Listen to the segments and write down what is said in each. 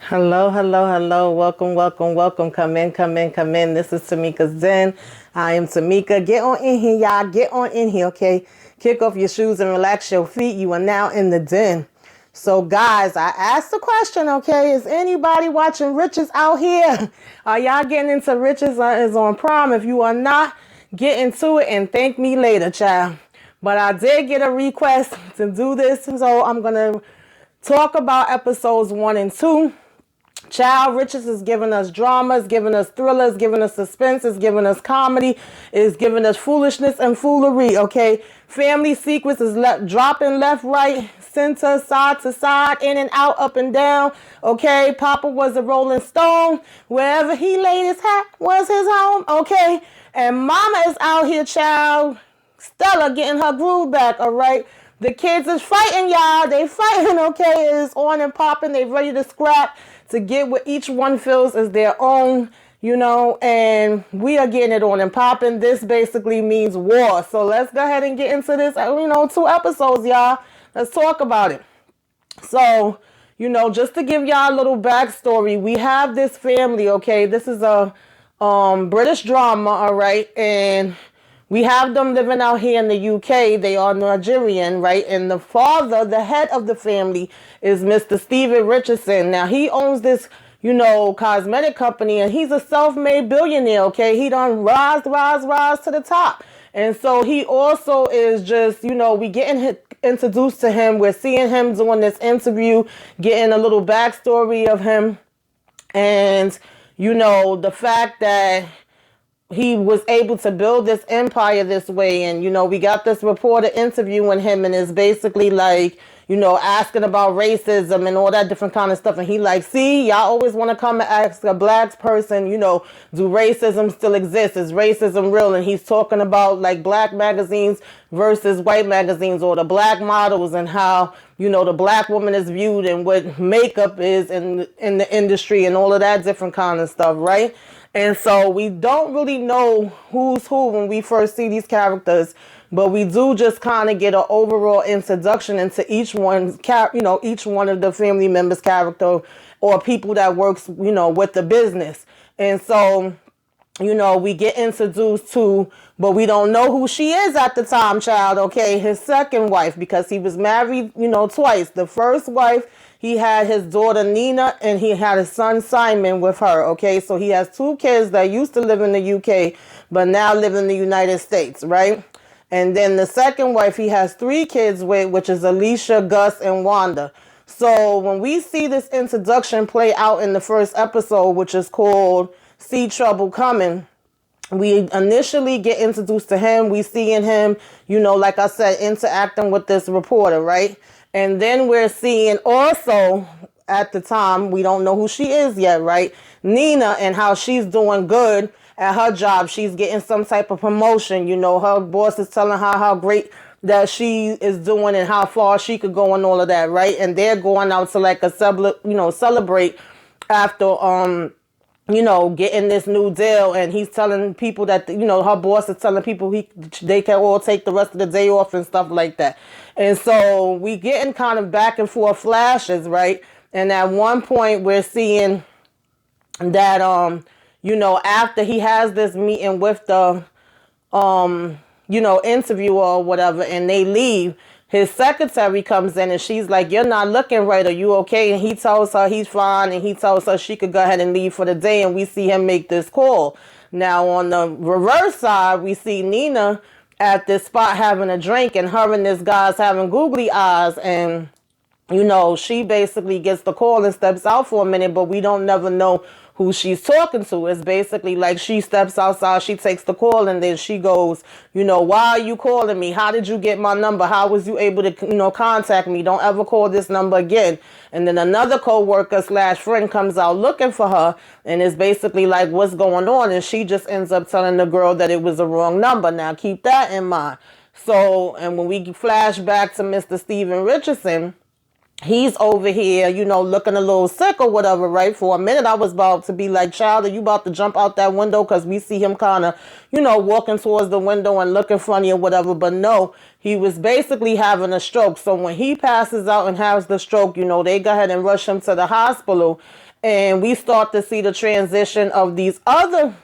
Hello, hello, hello. Welcome, welcome, welcome. Come in, come in, come in. This is Tamieka's Den. I am Tamieka. Get on in here, y'all. Get on in here, okay? Kick off your shoes and relax your feet. You are now in the den. So, guys, I asked the question, okay? Is anybody watching Riches out here? Are y'all getting into Riches is on Prime? If you are not, get into it and thank me later, child. But I did get a request to do this, so I'm going to talk about episodes 1 and 2. Child, Riches is giving us dramas, giving us thrillers, giving us suspense, is giving us comedy, is giving us foolishness and foolery, okay? Family secrets is dropping left, right, center, side to side, in and out, up and down, okay? Papa was a Rolling Stone. Wherever he laid his hat was his home, okay? And Mama is out here, child. Stella getting her groove back, all right? The kids is fighting, y'all. They fighting, okay? It's on and popping. They ready to scrap to get what each one feels is their own, and we are getting it on and popping. This basically means war. So let's go ahead and get into this, 2 episodes, y'all. Let's talk about it. So, just to give y'all a little backstory, we have this family, okay? This is a British drama, all right? And we have them living out here in the UK. They are Nigerian, right? And the father, the head of the family, is Mr. Stephen Richardson. Now, he owns this, cosmetic company, and he's a self-made billionaire, okay? He done rise to the top. And so he also is just, we getting introduced to him. We're seeing him doing this interview, getting a little backstory of him. And, the fact that he was able to build this empire this way. And, we got this reporter interviewing him, and it's basically like, asking about racism and all that different kind of stuff. And he like, see, y'all always want to come and ask a black person, do racism still exist? Is racism real? And he's talking about like black magazines versus white magazines, or the black models, and how, the black woman is viewed and what makeup is in the industry and all of that different kind of stuff, right? And so we don't really know who's who when we first see these characters, but we do just kind of get an overall introduction into each one's each one of the family members' character, or people that works, with the business. And so, we get introduced to, but we don't know who she is at the time, child, okay? His second wife, because he was married, twice. The first wife, he had his daughter Nina, and he had his son Simon with her, okay? So he has 2 kids that used to live in the UK, but now live in the United States, right? And then the second wife, he has 3 kids with, which is Alicia, Gus, and Wanda. So when we see this introduction play out in the first episode, which is called See Trouble Coming, we initially get introduced to him. We seeing him, like I said, interacting with this reporter, right? And then we're seeing also, at the time, we don't know who she is yet, right? Nina, and how she's doing good at her job. She's getting some type of promotion. Her boss is telling her how great that she is doing and how far she could go and all of that, right? And they're going out to like a celebrate after getting this new deal. And he's telling people that, her boss is telling people they can all take the rest of the day off and stuff like that. And so we getting kind of back and forth flashes, right? And at one point we're seeing that, after he has this meeting with the, interviewer or whatever, and they leave, his secretary comes in and she's like, you're not looking right. Are you okay? And he tells her he's fine, and he tells her she could go ahead and leave for the day. And we see him make this call. Now, on the reverse side, we see Nina at this spot having a drink, and her and this guy's having googly eyes. And, she basically gets the call and steps out for a minute, but we don't never know who she's talking to. It's basically like she steps outside, she takes the call, and then she goes, why are you calling me? How did you get my number? How was you able to, contact me? Don't ever call this number again. And then another co-worker / friend comes out looking for her, and it's basically like, what's going on? And she just ends up telling the girl that it was the wrong number. Now keep that in mind. So, and when we flash back to Mr. Stephen Richardson, he's over here, looking a little sick or whatever, right? For a minute, I was about to be like, child, are you about to jump out that window? Because we see him kind of, walking towards the window and looking funny or whatever. But no, he was basically having a stroke. So when he passes out and has the stroke, they go ahead and rush him to the hospital. And we start to see the transition of these other,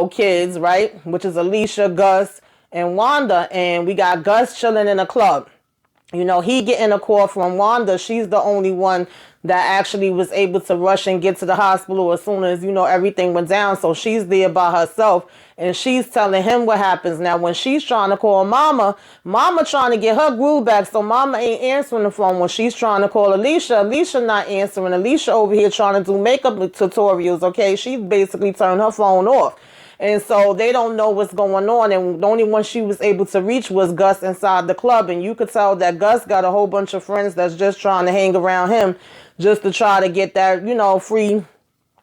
kids, right? Which is Alicia, Gus, and Wanda. And we got Gus chilling in a club. He getting a call from Wanda. She's the only one that actually was able to rush and get to the hospital as soon as, everything went down. So she's there by herself and she's telling him what happens. Now, when she's trying to call Mama trying to get her groove back. So Mama ain't answering the phone when she's trying to call Alicia not answering. Alicia over here trying to do makeup tutorials. Okay. She's basically turned her phone off. And so they don't know what's going on. And the only one she was able to reach was Gus inside the club. And you could tell that Gus got a whole bunch of friends that's just trying to hang around him just to try to get that, free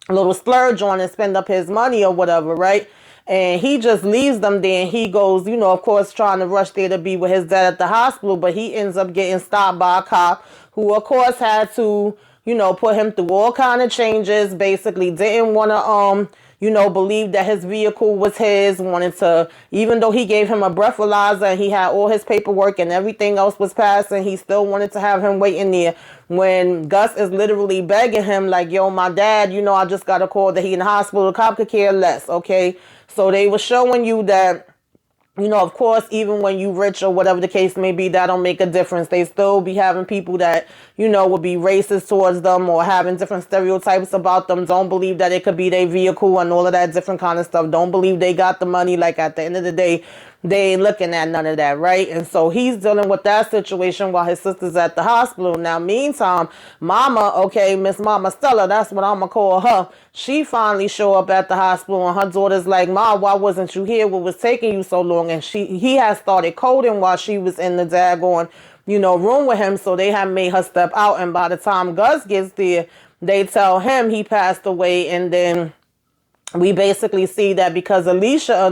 little splurge on and spend up his money or whatever, right? And he just leaves them there and he goes, of course, trying to rush there to be with his dad at the hospital. But he ends up getting stopped by a cop who, of course, had to, put him through all kind of changes, basically didn't want to, believed that his vehicle was his, wanted to, even though he gave him a breathalyzer and he had all his paperwork and everything else was passing, he still wanted to have him waiting there when Gus is literally begging him like, yo, my dad, I just got a call that he in the hospital. The cop could care less, okay? So they were showing you that, of course, even when you rich or whatever the case may be, that don't make a difference. They still be having people that, would be racist towards them or having different stereotypes about them. Don't believe that it could be their vehicle and all of that different kind of stuff. Don't believe they got the money. Like at the end of the day, they ain't looking at none of that, right? And so he's dealing with that situation while his sister's at the hospital. Now, meantime, Mama, okay, Miss Mama Stella, that's what I'm going to call her. She finally show up at the hospital and her daughter's like, Ma, why wasn't you here? What was taking you so long? And he has started coding while she was in the daggone, room with him. So they have made her step out. And by the time Gus gets there, they tell him he passed away. And then we basically see that because Alicia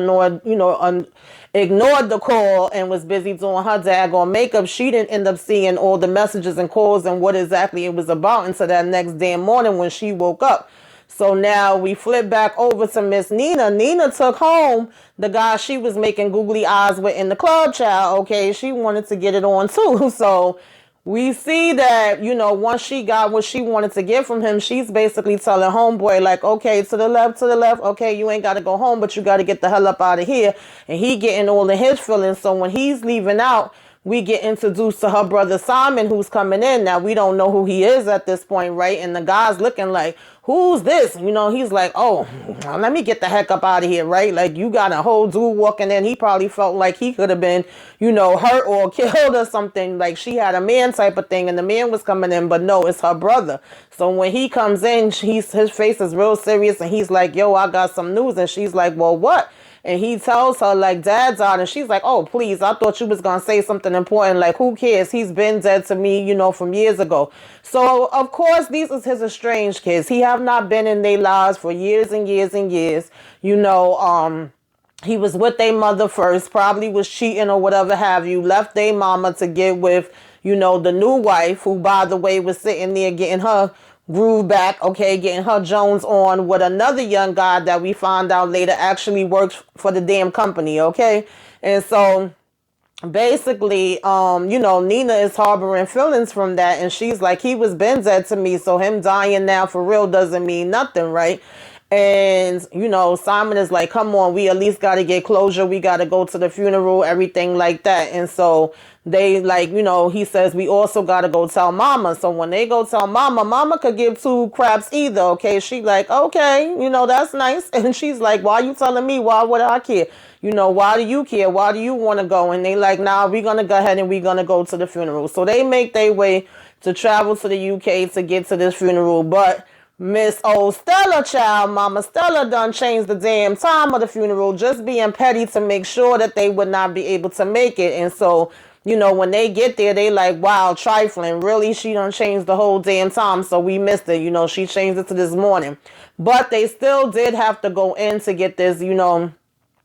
ignored the call and was busy doing her daggone makeup, she didn't end up seeing all the messages and calls and what exactly it was about until that next damn morning when she woke up. So now we flip back over to Miss Nina. Nina took home the guy she was making googly eyes with in the club, child. Okay, she wanted to get it on too. So we see that, once she got what she wanted to get from him, she's basically telling homeboy, like, okay, to the left. Okay, you ain't got to go home, but you got to get the hell up out of here. And he getting all of his feelings. So when he's leaving out, we get introduced to her brother Simon, who's coming in. Now, we don't know who he is at this point, right? And the guy's looking like, who's this? He's like, oh, let me get the heck up out of here, right? Like, you got a whole dude walking in. He probably felt like he could have been, hurt or killed or something. Like, she had a man type of thing, and the man was coming in, but no, it's her brother. So when he comes in, his face is real serious, and he's like, yo, I got some news. And she's like, well, what? And he tells her, like, Dad's out. And she's like, oh, please, I thought you was going to say something important. Like, who cares? He's been dead to me, from years ago. So, of course, these is his estranged kids. He have not been in their lives for years and years and years. He was with their mother first, probably was cheating or whatever have you, left their mama to get with, the new wife, who, by the way, was sitting there getting her groove back, okay, getting her Jones on with another young guy that we find out later actually works for the damn company, okay? And so basically, Nina is harboring feelings from that, and she's like, he was been dead to me, so him dying now for real doesn't mean nothing, right? And, Simon is like, come on, we at least got to get closure. We got to go to the funeral, everything like that. And so they like, he says, we also got to go tell Mama. So when they go tell Mama, Mama could give two craps either. Okay. She like, okay, that's nice. And she's like, why are you telling me? Why would I care? Why do you care? Why do you want to go? And they like, nah, we're going to go ahead and we're going to go to the funeral. So they make their way to travel to the UK to get to this funeral. But Miss old Stella, child, Mama Stella done changed the damn time of the funeral, just being petty to make sure that they would not be able to make it. And so, when they get there, they like, wow, trifling. Really, she done changed the whole damn time, so we missed it. She changed it to this morning. But they still did have to go in to get this,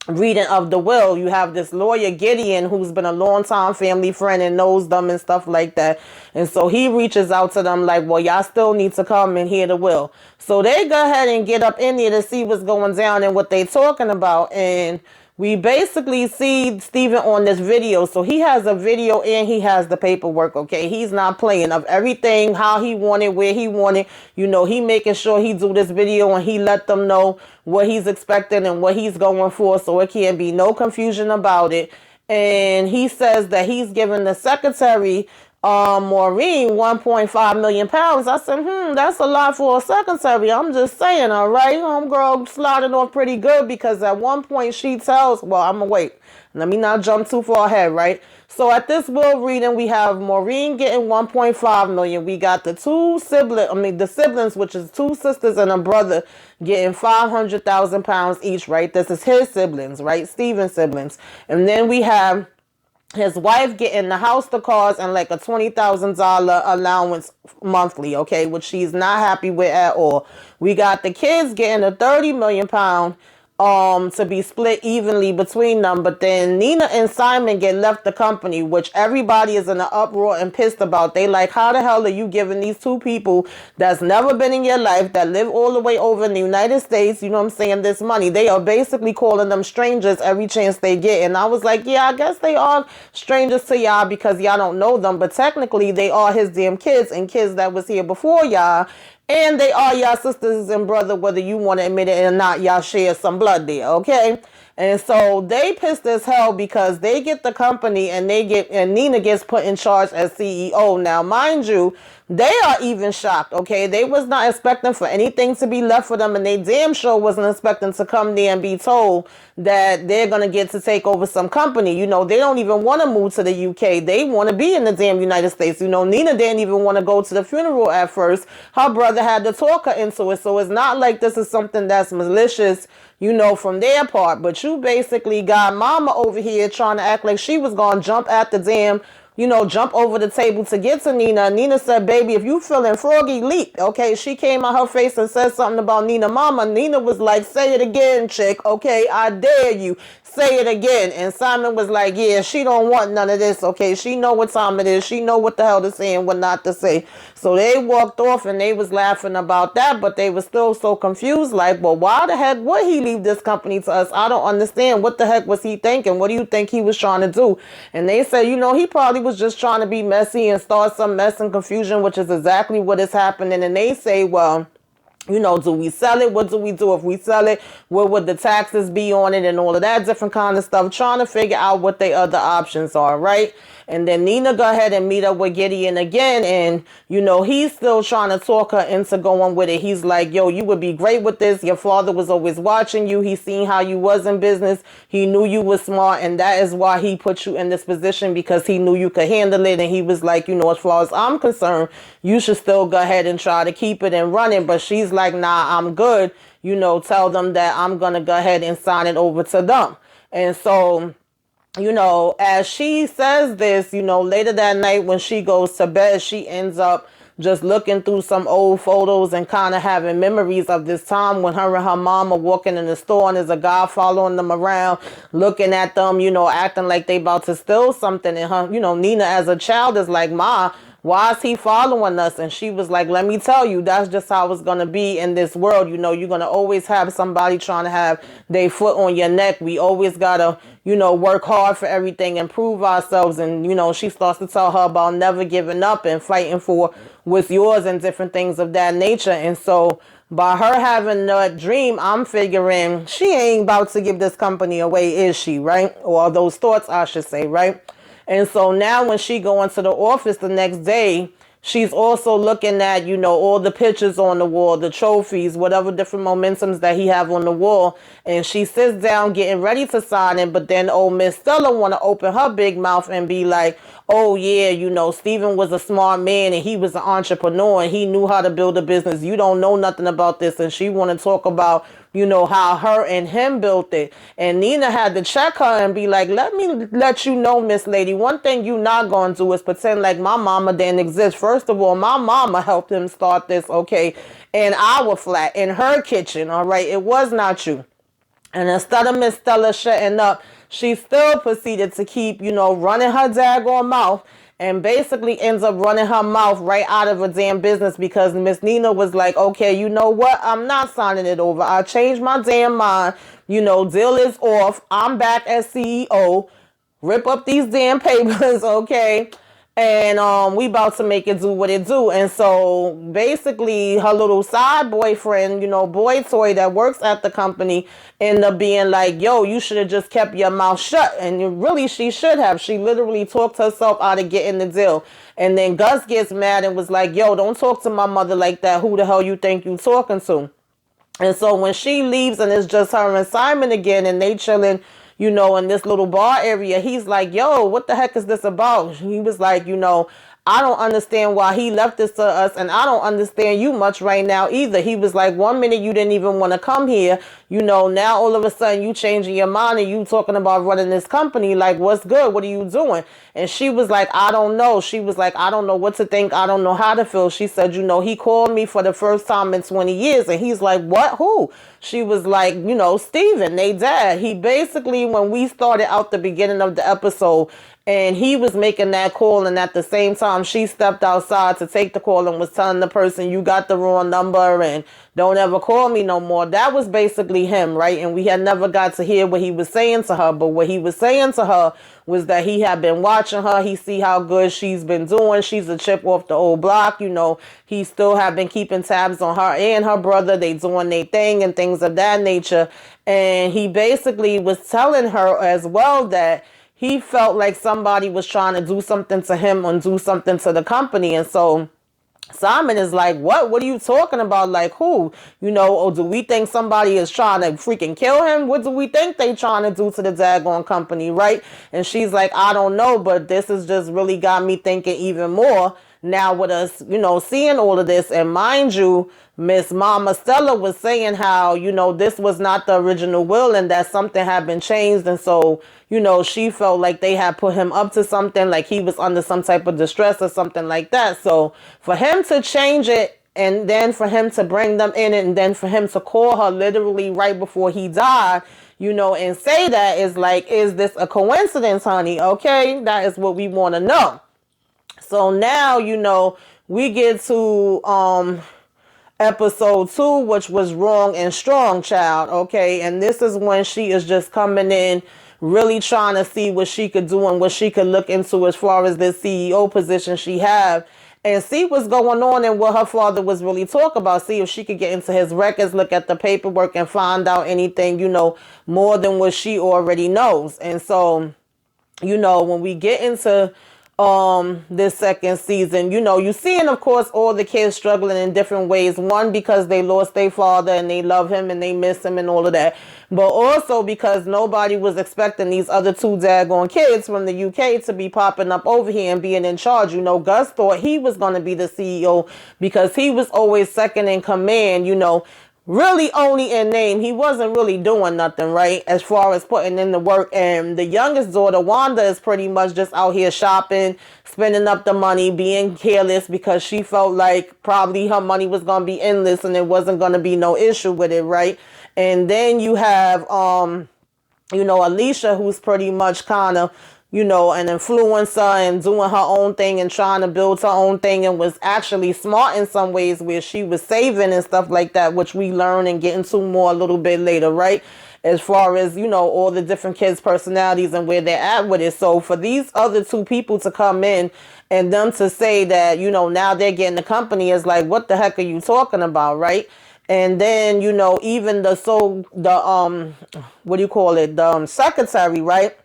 reading of the will. You have this lawyer Gideon, who's been a long time family friend and knows them and stuff like that. And so he reaches out to them like, well, y'all still need to come and hear the will. So they go ahead and get up in there to see what's going down and what they talking about. And we basically see Steven on this video. So he has a video and he has the paperwork, okay? He's not playing of everything, how he wanted, where he wanted. You know, he making sure he do this video and he let them know what he's expecting and what he's going for, so it can't be no confusion about it. And he says that he's giving the secretary, Maureen, 1.5 million pounds. I said, that's a lot for a secretary. I'm just saying, all right. Homegirl sliding off pretty good, because at one point she tells, well, I'm gonna wait. Let me not jump too far ahead, right? So at this will reading, we have Maureen getting 1.5 million. We got the the siblings, which is two sisters and a brother, getting 500,000 pounds each, right? This is his siblings, right? Steven's siblings. And then we have his wife getting the house, the cars, and like a $20,000 allowance monthly, okay, which she's not happy with at all. We got the kids getting a 30 million pound to be split evenly between them, but then Nina and Simon get left the company, which everybody is in an uproar and pissed about. They like, how the hell are you giving these two people that's never been in your life, that live all the way over in the United States, you know what I'm saying, this money? They are basically calling them strangers every chance they get. And I was like, yeah, I guess they are strangers to y'all because y'all don't know them, but technically they are his damn kids and kids that was here before y'all. And they are y'all sisters and brother, whether you want to admit it or not. Y'all share some blood there, okay? And so they pissed as hell because they get the company and Nina gets put in charge as CEO. Now, mind you, they are even shocked, okay? They was not expecting for anything to be left for them, and they damn sure wasn't expecting to come there and be told that they're going to get to take over some company. You know, they don't even want to move to the UK. They want to be in the damn United States. You know, Nina didn't even want to go to the funeral at first. Her brother had to talk her into it. So it's not like this is something that's malicious, you know, from their part. But you basically got mama over here trying to act like she was going to jump at the damn, you know, jump over the table to get to Nina. Nina said, baby, if you feeling froggy, leap. Okay, she came out her face and said something about Nina mama. Nina was like, say it again, chick. Okay, I dare you. Say it again. And Simon was like, yeah, she don't want none of this. Okay, she know what time it is. She know what the hell to say and what not to say. So they walked off and they was laughing about that, but they were still so confused. Like, well, why the heck would he leave this company to us? I don't understand. What the heck was he thinking? What do you think he was trying to do? And they said, you know, he probably was just trying to be messy and start some mess and confusion, which is exactly what is happening. And they say, well, you know, do we sell it? What do we do if we sell it? What would the taxes be on it and all of that different kind of stuff? Trying to figure out what their other options are, right? And then Nina go ahead and meet up with Gideon again. And, you know, he's still trying to talk her into going with it. He's like, yo, you would be great with this. Your father was always watching you. He seen how you was in business. He knew you was smart. And that is why he put you in this position, because he knew you could handle it. And he was like, you know, as far as I'm concerned, you should still go ahead and try to keep it and run it. But she's like, nah, I'm good. You know, tell them that I'm going to go ahead and sign it over to them. And so, you know, as she says this, you know, later that night when she goes to bed, she ends up just looking through some old photos and kind of having memories of this time when her and her mom are walking in the store and there's a guy following them around, looking at them, you know, acting like they about to steal something. And her, you know, Nina as a child is like, Ma, why is he following us? And she was like, let me tell you, that's just how it's going to be in this world. You know, you're going to always have somebody trying to have their foot on your neck. We always got to, you know, work hard for everything, improve ourselves. And, you know, she starts to tell her about never giving up and fighting for what's yours and different things of that nature. And so by her having that dream, I'm figuring she ain't about to give this company away, is she? Right? Or those thoughts, I should say, right? And so now when she go into the office the next day, she's also looking at, you know, all the pictures on the wall, the trophies, whatever different momentums that he have on the wall. And she sits down getting ready to sign it. But then old Miss Stella want to open her big mouth and be like, oh, yeah, you know, Steven was a smart man and he was an entrepreneur and he knew how to build a business. You don't know nothing about this. And she want to talk about, you know, how her and him built it. And Nina had to check her and be like, let me let you know, Miss Lady, one thing you not going to do is pretend like my mama didn't exist. First of all, my mama helped him start this, okay, in our flat, in her kitchen, all right? It was not you. And instead of Miss Stella shutting up, she still proceeded to keep, you know, running her daggone mouth and basically ends up running her mouth right out of her damn business because Miss Nina was like, okay, you know what? I'm not signing it over. I changed my damn mind. Deal is off. I'm back as CEO. Rip up these damn papers, okay? And we about to make it do what it do. And so basically her little side boyfriend, boy toy that works at the company, ended up being like, yo, you should have just kept your mouth shut. And really she should have. She literally talked herself out of getting the deal. And then Gus gets mad and was like, yo, don't talk to my mother like that. Who the hell you think you talking to? And so when she leaves and it's just her and Simon again and they chilling, in this little bar area, he's like, yo, what the heck is this about? He was like, I don't understand why he left this to us, and I don't understand you much right now either. He was like, 1 minute you didn't even want to come here, now all of a sudden you changing your mind and you talking about running this company. Like, what's good? What are you doing? And she was like, I don't know. She was like, I don't know what to think. I don't know how to feel. She said, he called me for the first time in 20 years. And he's like, what? Who? She was like, Steven, they dad. He basically, when we started out the beginning of the episode, and he was making that call, and at the same time she stepped outside to take the call and was telling the person, you got the wrong number and don't ever call me no more. That was basically him, right? And we had never got to hear what he was saying to her, but what he was saying to her was that he had been watching her. He see how good she's been doing. She's a chip off the old block. He still have been keeping tabs on her and her brother. They doing their thing and things of that nature. And he basically was telling her as well that he felt like somebody was trying to do something to him and do something to the company. And so Simon is like, what? What are you talking about? Like, who? Or do we think somebody is trying to freaking kill him? What do we think they trying to do to the daggone company, right? And she's like, I don't know, but this has just really got me thinking even more now with us, seeing all of this. And mind you, Miss Mama Stella was saying how, this was not the original will and that something had been changed. And so, she felt like they had put him up to something, like he was under some type of distress or something like that. So for him to change it and then for him to bring them in and then for him to call her literally right before he died, and say that is like, is this a coincidence, honey? Okay, that is what we want to know. So now, we get to episode 2, which was Wrong and Strong, child. Okay, and this is when she is just coming in, really trying to see what she could do and what she could look into as far as this CEO position she have, and see what's going on and what her father was really talking about. See if she could get into his records, look at the paperwork, and find out anything, more than what she already knows. And so, when we get into this second season, you seeing, of course, all the kids struggling in different ways. One, because they lost their father and they love him and they miss him and all of that. But also because nobody was expecting these other 2 daggone kids from the UK to be popping up over here and being in charge. Gus thought he was going to be the CEO because he was always second in command, really only in name. He wasn't really doing nothing, right, as far as putting in the work. And the youngest daughter, Wanda, is pretty much just out here shopping, spending up the money, being careless because she felt like probably her money was going to be endless and it wasn't going to be no issue with it, right? And then you have, Alicia, who's pretty much kind of, an influencer and doing her own thing and trying to build her own thing, and was actually smart in some ways where she was saving and stuff like that, which we learn and get into more a little bit later, right? As far as, all the different kids' personalities and where they're at with it. So for these other 2 people to come in and them to say that, now they're getting the company is like, what the heck are you talking about, right? And then, even the secretary, right?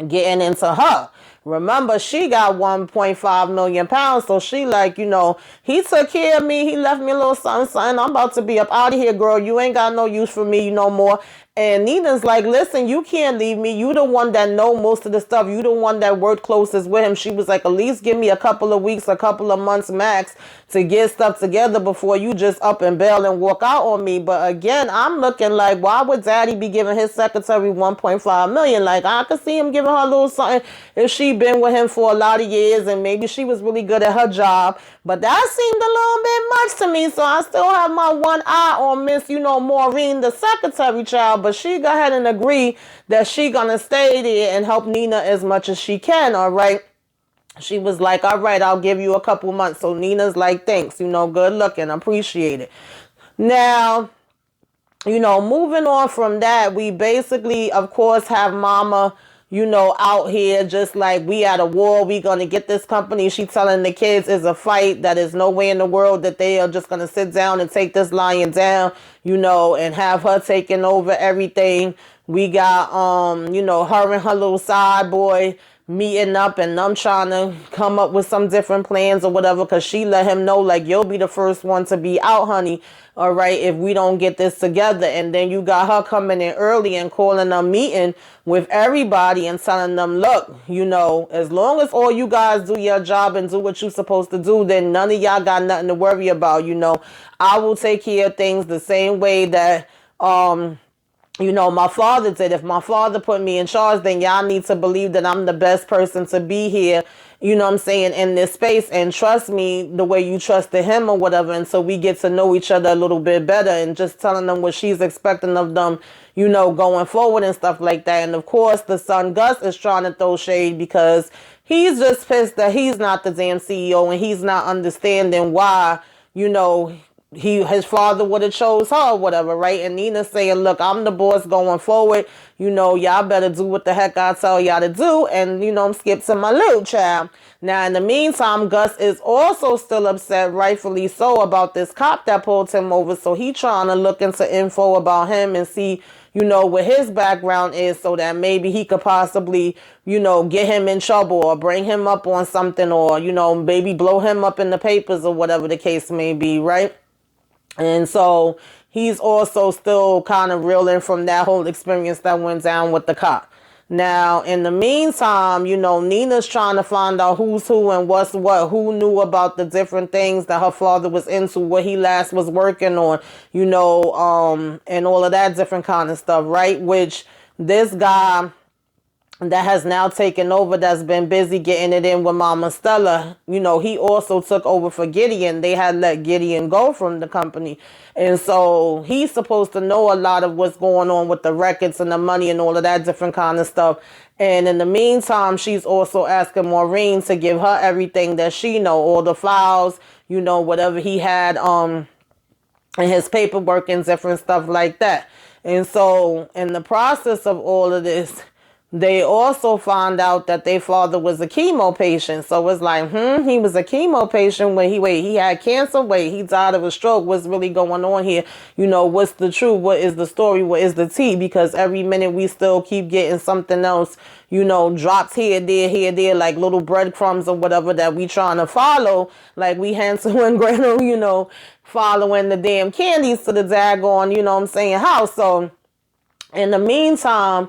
Getting into her. Remember, she got 1.5 million pounds. So she like, he took care of me. He left me a little something, something. I'm about to be up out of here, girl. You ain't got no use for me no more. And Nina's like, listen, you can't leave me. You the one that know most of the stuff. You the one that worked closest with him. She was like, at least give me a couple of weeks, a couple of months max to get stuff together before you just up and bail and walk out on me. But again, I'm looking like, why would daddy be giving his secretary 1.5 million? Like, I could see him giving her a little something if she been with him for a lot of years and maybe she was really good at her job. But that seemed a little bit much to me. So I still have my one eye on Miss, Maureen, the secretary, child. But she go ahead and agree that she gonna stay there and help Nina as much as she can, all right? She was like, all right, I'll give you a couple months. So Nina's like, thanks, good looking, appreciate it. Now, moving on from that, we basically, of course, have mama, out here just like we at a war. We gonna get this company. She telling the kids it's a fight, that is no way in the world that they are just gonna sit down and take this lion down, and have her taking over everything. We got her and her little side boy meeting up, and them trying to come up with some different plans or whatever, because she let him know, like, you'll be the first one to be out, honey, all right, if we don't get this together. And then you got her coming in early and calling a meeting with everybody and telling them, look, as long as all you guys do your job and do what you're supposed to do, then none of y'all got nothing to worry about. I will take care of things the same way that my father did. If my father put me in charge, then y'all need to believe that I'm the best person to be here, what I'm saying, in this space, and trust me the way you trusted him or whatever. And so we get to know each other a little bit better, and just telling them what she's expecting of them, going forward and stuff like that. And of course, the son Gus is trying to throw shade because he's just pissed that he's not the damn CEO, and he's not understanding why, his father would have chose her or whatever, right? And Nina saying, look, I'm the boss going forward. Y'all better do what the heck I tell y'all to do. And, I'm skip to my little child. Now, in the meantime, Gus is also still upset, rightfully so, about this cop that pulled him over. So he trying to look into info about him and see, what his background is, so that maybe he could possibly, get him in trouble or bring him up on something, or, maybe blow him up in the papers or whatever the case may be, right? And so he's also still kind of reeling from that whole experience that went down with the cop. Now, in the meantime, Nina's trying to find out who's who and what's what, who knew about the different things that her father was into, what he last was working on, and all of that different kind of stuff, right? Which this guy that has now taken over, that's been busy getting it in with Mama Stella, he also took over for Gideon. They had let Gideon go from the company. And so he's supposed to know a lot of what's going on with the records and the money and all of that different kind of stuff. And in the meantime, she's also asking Maureen to give her everything that she know, all the files, whatever he had in his paperwork and different stuff like that. And so in the process of all of this, they also found out that their father was a chemo patient. So it's like, he was a chemo patient when he had cancer. Wait, he died of a stroke. What's really going on here? What's the truth? What is the story? What is the tea? Because every minute we still keep getting something else, dropped here, there, like little breadcrumbs or whatever that we trying to follow. Like we Hansel and Gretel, following the damn candies to the daggone, house. So in the meantime,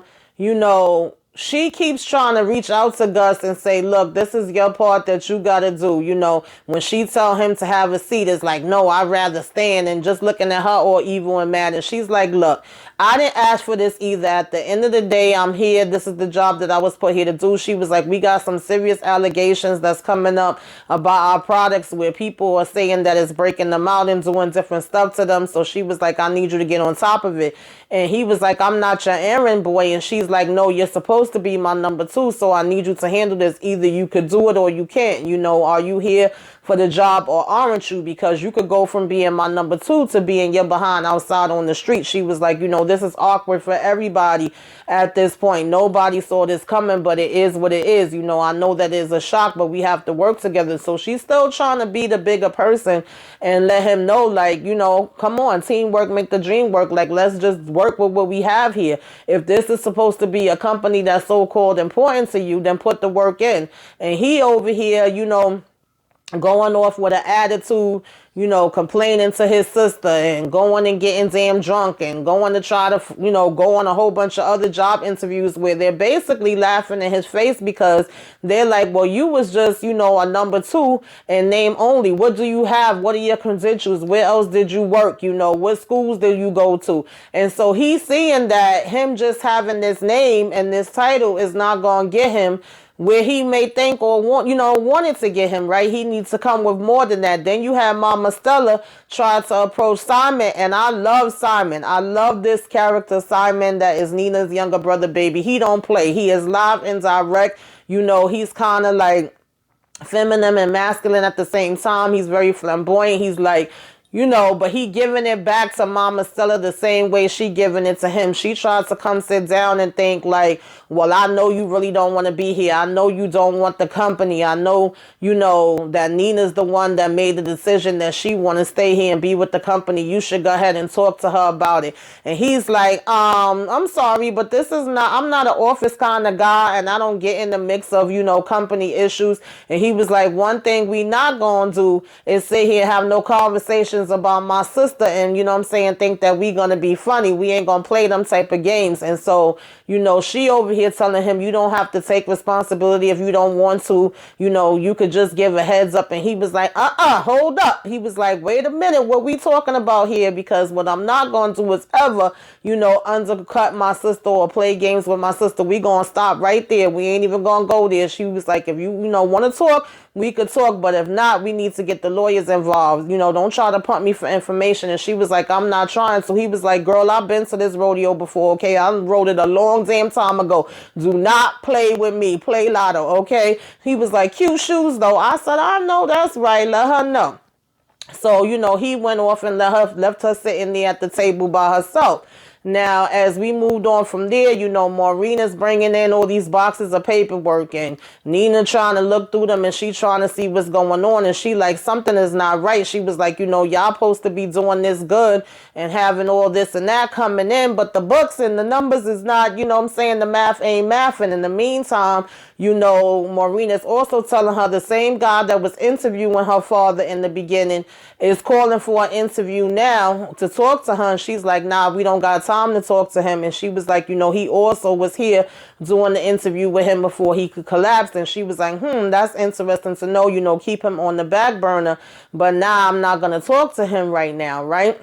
she keeps trying to reach out to Gus and say, look, this is your part that you got to do. When she tell him to have a seat, it's like, no, I'd rather stand, and just looking at her all evil and mad. And she's like, look, I didn't ask for this either. At the end of the day, I'm here. This is the job that I was put here to do. She was like, we got some serious allegations that's coming up about our products where people are saying that it's breaking them out and doing different stuff to them. So she was like, I need you to get on top of it. And he was like, I'm not your errand boy. And she's like, no, you're supposed to be my number two. So I need you to handle this. Either you could do it or you can't. Are you here for the job or aren't you? Because you could go from being my number two to being your behind outside on the street. She was like, this is awkward for everybody at this point. Nobody saw this coming, but it is what it is. I know that is a shock, but we have to work together. So she's still trying to be the bigger person and let him know, like, come on, teamwork make the dream work. Like, let's just work with what we have here. If this is supposed to be a company that's so-called important to you, then put the work in. And he over here, going off with an attitude, complaining to his sister and going and getting damn drunk and going to try to, go on a whole bunch of other job interviews where they're basically laughing in his face because they're like, well, you was just, a number two and name only. What do you have? What are your credentials? Where else did you work? What schools did you go to? And so he's seeing that him just having this name and this title is not going to get him where he may think or wanted to get him, right? He needs to come with more than that. Then you have Mama Stella try to approach Simon, and I love Simon. I love this character, Simon, that is Nina's younger brother, baby. He don't play. He is live and direct. He's kind of like feminine and masculine at the same time. He's very flamboyant. He's like, but he giving it back to Mama Stella the same way she giving it to him. She tries to come sit down and think like, well, I know you really don't want to be here. I know you don't want the company. I know, that Nina's the one that made the decision that she want to stay here and be with the company. You should go ahead and talk to her about it. And he's like, I'm sorry, but I'm not an office kind of guy, and I don't get in the mix of, company issues. And he was like, one thing we not going to do is sit here and have no conversations about my sister and, think that we going to be funny. We ain't going to play them type of games. And so, she over here telling him, you don't have to take responsibility if you don't want to, you could just give a heads up. And he was like, hold up. He was like, wait a minute, what we talking about here? Because what I'm not going to do is ever, undercut my sister or play games with my sister. We going to stop right there. We ain't even going to go there. She was like, if you, want to talk, we could talk, but if not, we need to get the lawyers involved. Don't try to pump me for information. And she was like, I'm not trying. So he was like, girl, I've been to this rodeo before, okay? I wrote it a long damn time ago. Do not play with me. Play lotto, okay? He was like, cute shoes, though. I said, I know that's right. Let her know. So, he went off and left her sitting there at the table by herself. Now, as we moved on from there, Maureen's bringing in all these boxes of paperwork and Nina trying to look through them and she trying to see what's going on. And she like, something is not right. She was like, y'all supposed to be doing this good and having all this and that coming in. But the books and the numbers is not, the math ain't mathing. In the meantime, Maureen is also telling her the same guy that was interviewing her father in the beginning is calling for an interview now to talk to her. And she's like, nah, we don't got time to talk to him. And she was like, he also was here doing the interview with him before he could collapse. And she was like, that's interesting to know, keep him on the back burner. But now I'm not going to talk to him right now, right?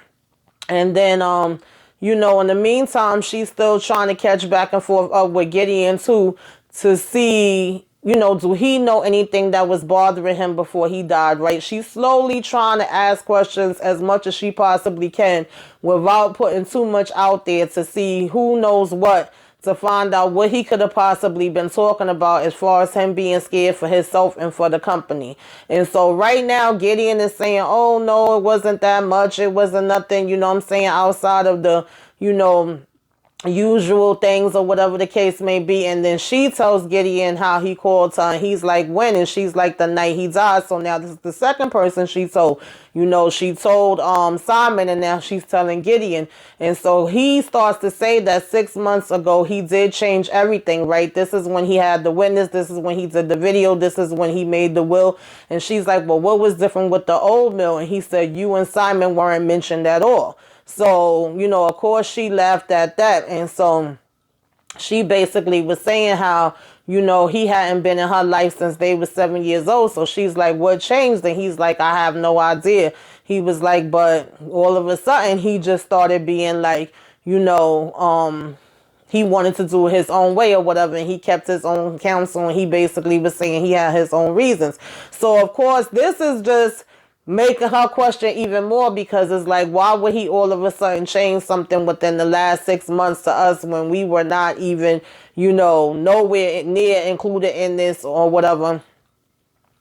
And then, in the meantime, she's still trying to catch back and forth up with Gideon too, to see, do he know anything that was bothering him before he died, right? She's slowly trying to ask questions as much as she possibly can without putting too much out there to see who knows what, to find out what he could have possibly been talking about as far as him being scared for himself and for the company. And so right now, Gideon is saying, oh, no, it wasn't that much. It wasn't nothing, outside of the, usual things or whatever the case may be. And then she tells Gideon how he called her and he's like, when? And she's like, the night he died. So now this is the second person she told. She told Simon and now she's telling Gideon. And so he starts to say that 6 months ago he did change everything, right? This is when he had the witness. This is when he did the video. This is when he made the will. And she's like, well, what was different with the old will? And he said, you and Simon weren't mentioned at all. So, of course she laughed at that. And so she basically was saying how, he hadn't been in her life since they were 7 years old. So she's like, what changed? And he's like, I have no idea. He was like, but all of a sudden he just started being like, he wanted to do it his own way or whatever. And he kept his own counsel. And he basically was saying he had his own reasons. So, of course, this is just making her question even more, because it's like, why would he all of a sudden change something within the last 6 months to us when we were not even, nowhere near included in this or whatever,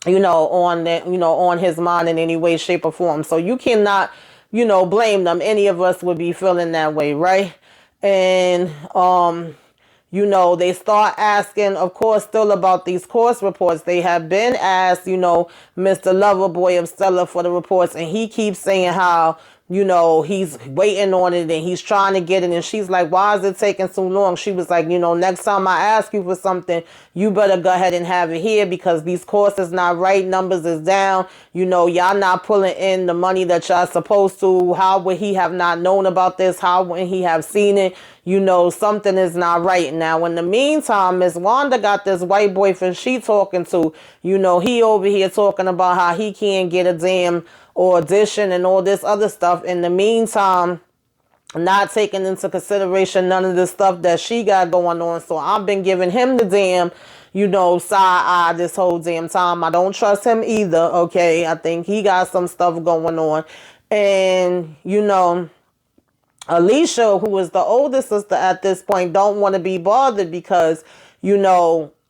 on his mind in any way, shape or form. So you cannot, blame them. Any of us would be feeling that way, right? And, they start asking, of course, still about these course reports. They have been asked, Mr. Loverboy of Stella for the reports. And he keeps saying how, he's waiting on it and he's trying to get it. And she's like, why is it taking so long? She was like, next time I ask you for something, you better go ahead and have it here, because these courses not right. Numbers is down. Y'all not pulling in the money that y'all supposed to. How would he have not known about this? How would he have seen it? Something is not right. Now, in the meantime, Miss Wanda got this white boyfriend she talking to. He over here talking about how he can't get a damn audition and all this other stuff. In the meantime, not taking into consideration none of the stuff that she got going on. So I've been giving him the damn, side eye this whole damn time. I don't trust him either, okay? I think he got some stuff going on. And, Alicia, who is the older sister at this point, don't want to be bothered because,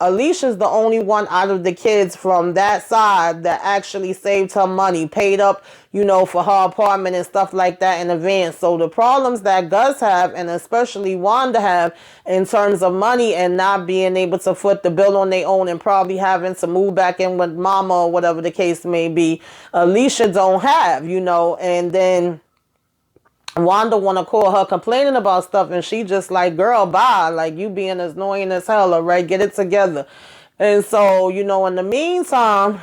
Alicia's the only one out of the kids from that side that actually saved her money, paid up, for her apartment and stuff like that in advance. So the problems that Gus have, and especially Wanda have, in terms of money and not being able to foot the bill on their own and probably having to move back in with mama or whatever the case may be, Alicia don't have, and then Wanda want to call her complaining about stuff, and she just like, girl, bye. Like, you being as annoying as hell, all right? Get it together. And so, in the meantime,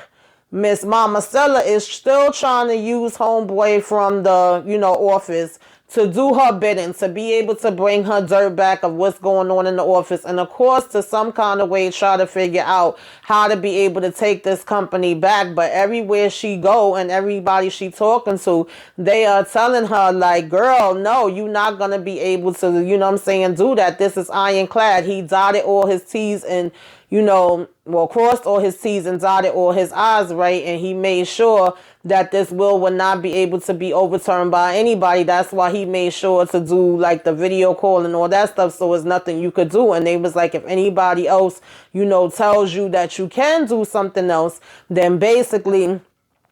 Miss Mama Stella is still trying to use homeboy from the, office to do her bidding, to be able to bring her dirt back of what's going on in the office. And of course, to some kind of way, try to figure out how to be able to take this company back. But everywhere she go and everybody she talking to, they are telling her like, girl, no, you're not going to be able to, do that. This is ironclad. He dotted all his T's and, crossed all his T's and dotted all his I's, right? And he made sure that this will would not be able to be overturned by anybody. That's why he made sure to do like the video call and all that stuff. So it's nothing you could do. And they was like, if anybody else, tells you that you can do something else, then basically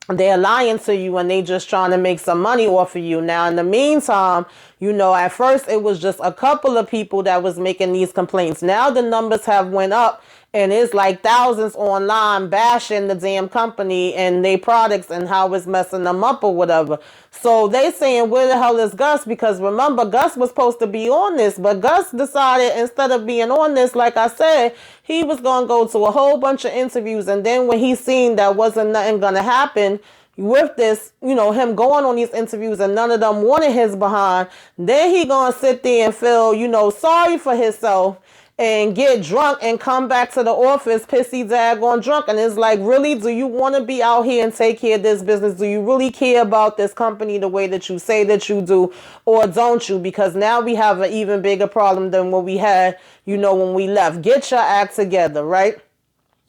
they're lying to you and they just trying to make some money off of you. Now, in the meantime, at first it was just a couple of people that was making these complaints. Now the numbers have went up. And it's like thousands online bashing the damn company and their products and how it's messing them up or whatever. So they saying, where the hell is Gus? Because remember, Gus was supposed to be on this. But Gus decided instead of being on this, like I said, he was going to go to a whole bunch of interviews. And then when he seen that wasn't nothing going to happen with this, him going on these interviews and none of them wanted his behind, then he going to sit there and feel, sorry for himself and get drunk and come back to the office pissy daggone drunk. And it's like, really, do you want to be out here and take care of this business? Do you really care about this company the way that you say that you do, or don't you? Because now we have an even bigger problem than what we had, when we left. Get your act together, right?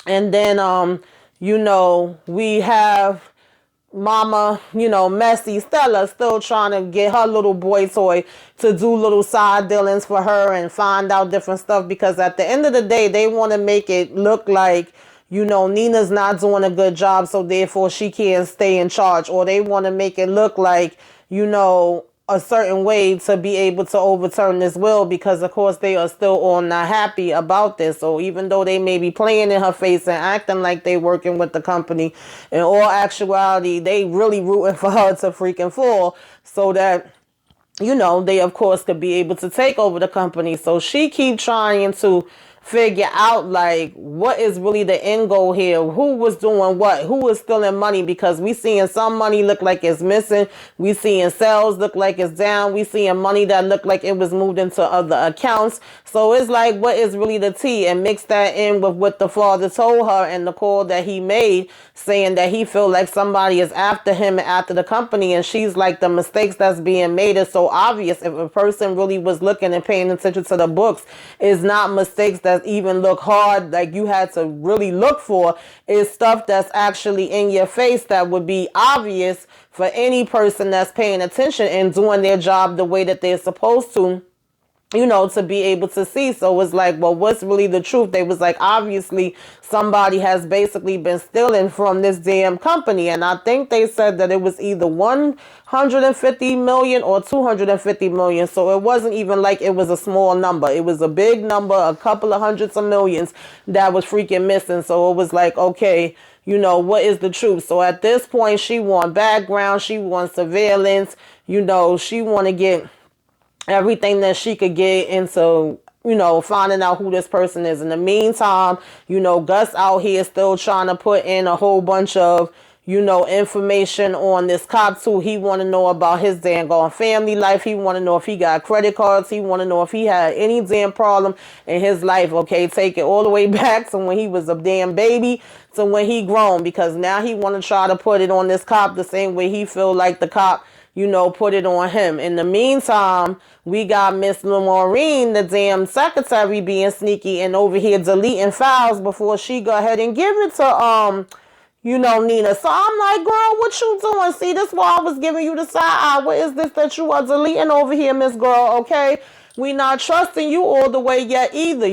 And then, we have Mama, Messy Stella still trying to get her little boy toy to do little side dealings for her and find out different stuff, because at the end of the day, they want to make it look like, Nina's not doing a good job, so therefore she can't stay in charge. Or they want to make it look like, a certain way to be able to overturn this will, because of course they are still all not happy about this. So even though they may be playing in her face and acting like they working with the company, in all actuality they really rooting for her to freaking fall, so that they of course could be able to take over the company. So she keep trying to figure out like what is really the end goal here, who was doing what, who was stealing money, because we seeing some money look like it's missing, we seeing sales look like it's down, we seeing money that look like it was moved into other accounts. So it's like, what is really the tea? And mix that in with what the father told her and the call that he made, saying that he feel like somebody is after him and after the company. And she's like, the mistakes that's being made is so obvious. If a person really was looking and paying attention to the books, it's not mistakes that even look hard, like you had to really look for. Is stuff that's actually in your face that would be obvious for any person that's paying attention and doing their job the way that they're supposed to, to be able to see. So it's like, well, what's really the truth? They was like, obviously somebody has basically been stealing from this damn company. And I think they said that it was either 150 million or 250 million. So it wasn't even like it was a small number. It was a big number, a couple of hundreds of millions that was freaking missing. So it was like, okay, what is the truth? So at this point, she want background, she wants surveillance, she want to get everything that she could get into, finding out who this person is. In the meantime, Gus out here still trying to put in a whole bunch of, information on this cop too. He want to know about his damn family life. He want to know if he got credit cards. He want to know if he had any damn problem in his life. Okay, take it all the way back to when he was a damn baby to when he grown, because now he want to try to put it on this cop the same way he feel like the cop put it on him. In the meantime, we got Miss Maureen, the damn secretary, being sneaky and over here deleting files before she go ahead and give it to, Nina. So I'm like, girl, what you doing? See, this why I was giving you the side eye. What is this that you are deleting over here, Miss Girl? Okay, we not trusting you all the way yet either,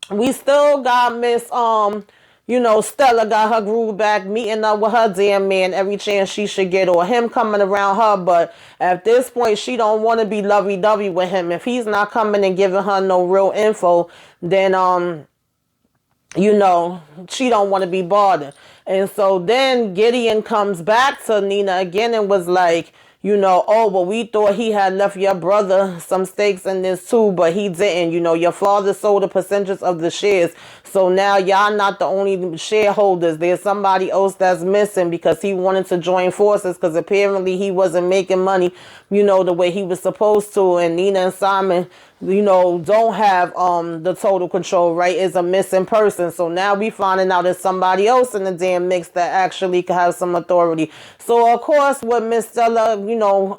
we still got Miss Stella got her groove back, meeting up with her damn man every chance she should get, or him coming around her. But at this point, she don't want to be lovey-dovey with him. If he's not coming and giving her no real info, then she don't want to be bothered. And so then Gideon comes back to Nina again and was like, oh, well, we thought he had left your brother some stakes in this too, but he didn't. Your father sold a percentage of the shares. So now y'all not the only shareholders. There's somebody else that's missing because he wanted to join forces because apparently he wasn't making money, the way he was supposed to. And Nina and Simon, don't have the total control, right? Is a missing person. So now we finding out there's somebody else in the damn mix that actually could have some authority. So of course what Miss Stella,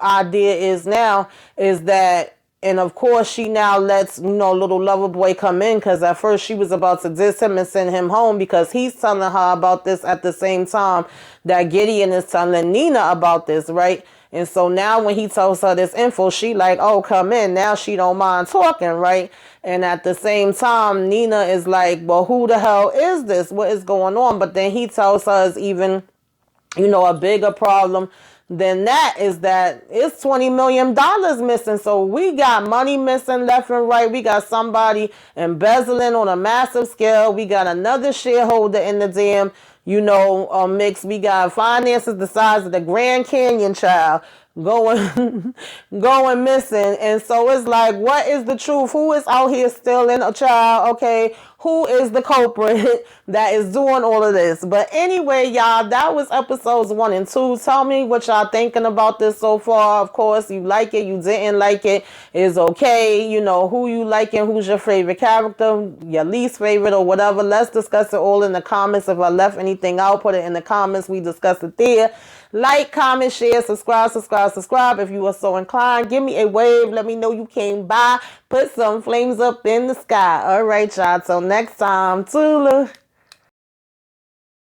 idea is now is that, and of course she now lets, little lover boy come in, because at first she was about to diss him and send him home because he's telling her about this at the same time that Gideon is telling Nina about this, right? And so now when he tells her this info, she like, oh, come in. Now she don't mind talking, right? And at the same time, Nina is like, well, who the hell is this? What is going on? But then he tells her it's even, a bigger problem than that is that it's $20 million missing. So we got money missing left and right. We got somebody embezzling on a massive scale. We got another shareholder in the damn mix. We got finances the size of the Grand Canyon, child, going going missing. And so it's like, what is the truth? Who is out here stealing a child? Okay, who is the culprit that is doing all of this? But anyway, y'all, that was episodes 1 and 2. Tell me what y'all thinking about this so far. Of course, you like it, you didn't like it, is okay. Who you liking, who's your favorite character, your least favorite, or whatever. Let's discuss it all in the comments. If I left anything out, put it in the comments. We discuss it there. Like, comment, share, subscribe if you are so inclined. Give me a wave. Let me know you came by. Put some flames up in the sky. All right, y'all. Till next time. Tula.